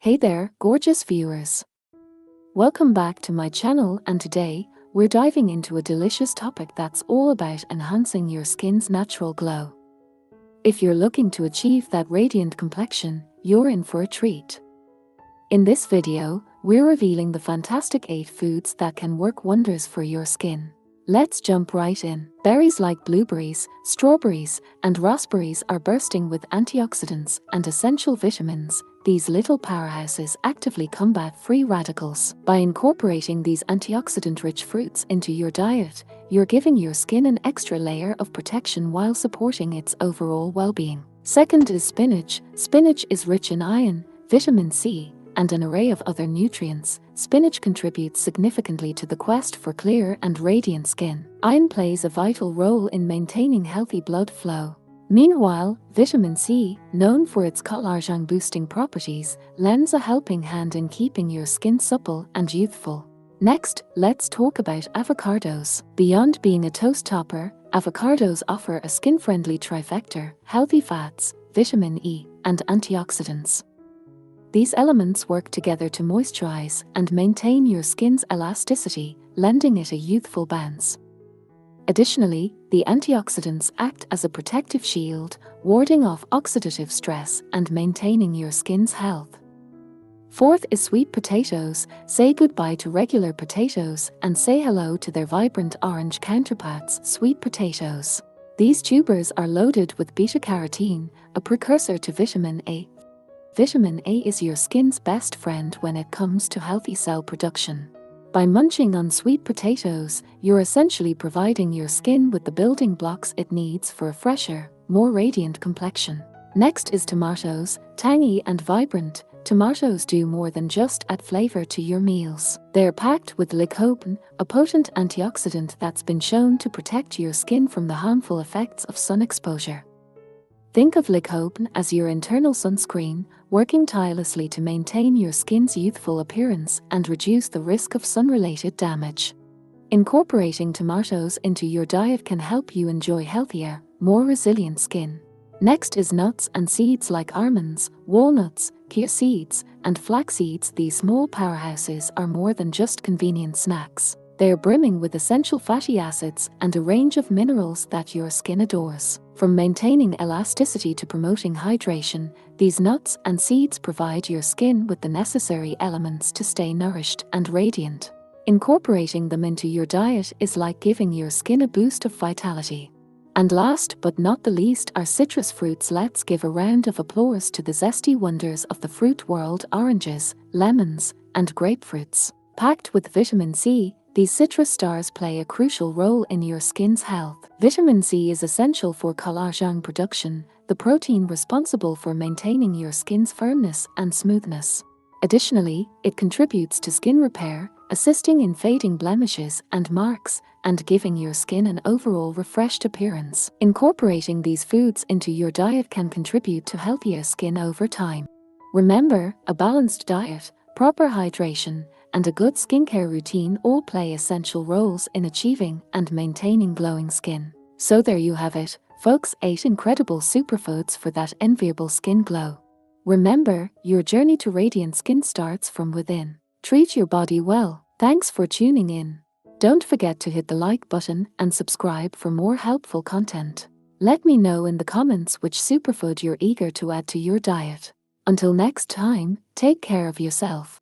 Hey there, gorgeous viewers. Welcome back to my channel, and today, we're diving into a delicious topic that's all about enhancing your skin's natural glow. If you're looking to achieve that radiant complexion, you're in for a treat. In this video, we're revealing the fantastic 8 foods that can work wonders for your skin. Let's jump right in. Berries like blueberries, strawberries, and raspberries are bursting with antioxidants and essential vitamins. These little powerhouses actively combat free radicals. By incorporating these antioxidant-rich fruits into your diet, you're giving your skin an extra layer of protection while supporting its overall well-being. Second is spinach. Spinach is rich in iron, vitamin C, and an array of other nutrients. Spinach contributes significantly to the quest for clear and radiant skin. Iron plays a vital role in maintaining healthy blood flow. Meanwhile, vitamin C, known for its collagen-boosting properties, lends a helping hand in keeping your skin supple and youthful. Next, let's talk about avocados. Beyond being a toast topper, avocados offer a skin-friendly trifecta: healthy fats, vitamin E, and antioxidants. These elements work together to moisturize and maintain your skin's elasticity, lending it a youthful bounce. Additionally, the antioxidants act as a protective shield, warding off oxidative stress and maintaining your skin's health. Fourth is sweet potatoes. Say goodbye to regular potatoes and say hello to their vibrant orange counterparts, sweet potatoes. These tubers are loaded with beta-carotene, a precursor to vitamin A. Vitamin A is your skin's best friend when it comes to healthy cell production. By munching on sweet potatoes, you're essentially providing your skin with the building blocks it needs for a fresher, more radiant complexion. Next is tomatoes. Tangy and vibrant, tomatoes do more than just add flavor to your meals. They're packed with lycopene, a potent antioxidant that's been shown to protect your skin from the harmful effects of sun exposure. Think of lycopene as your internal sunscreen, working tirelessly to maintain your skin's youthful appearance and reduce the risk of sun-related damage. Incorporating tomatoes into your diet can help you enjoy healthier, more resilient skin. Next is nuts and seeds like almonds, walnuts, chia seeds, and flax seeds. These small powerhouses are more than just convenient snacks. They are brimming with essential fatty acids and a range of minerals that your skin adores. From maintaining elasticity to promoting hydration, these nuts and seeds provide your skin with the necessary elements to stay nourished and radiant. Incorporating them into your diet is like giving your skin a boost of vitality. And last but not the least are citrus fruits. Let's give a round of applause to the zesty wonders of the fruit world: oranges, lemons, and grapefruits. Packed with vitamin C, these citrus stars play a crucial role in your skin's health. Vitamin C is essential for collagen production, the protein responsible for maintaining your skin's firmness and smoothness. Additionally, it contributes to skin repair, assisting in fading blemishes and marks, and giving your skin an overall refreshed appearance. Incorporating these foods into your diet can contribute to healthier skin over time. Remember, a balanced diet, proper hydration, and a good skincare routine all play essential roles in achieving and maintaining glowing skin. So there you have it, folks, 8 incredible superfoods for that enviable skin glow. Remember, your journey to radiant skin starts from within. Treat your body well. Thanks for tuning in. Don't forget to hit the like button and subscribe for more helpful content. Let me know in the comments which superfood you're eager to add to your diet. Until next time, take care of yourself.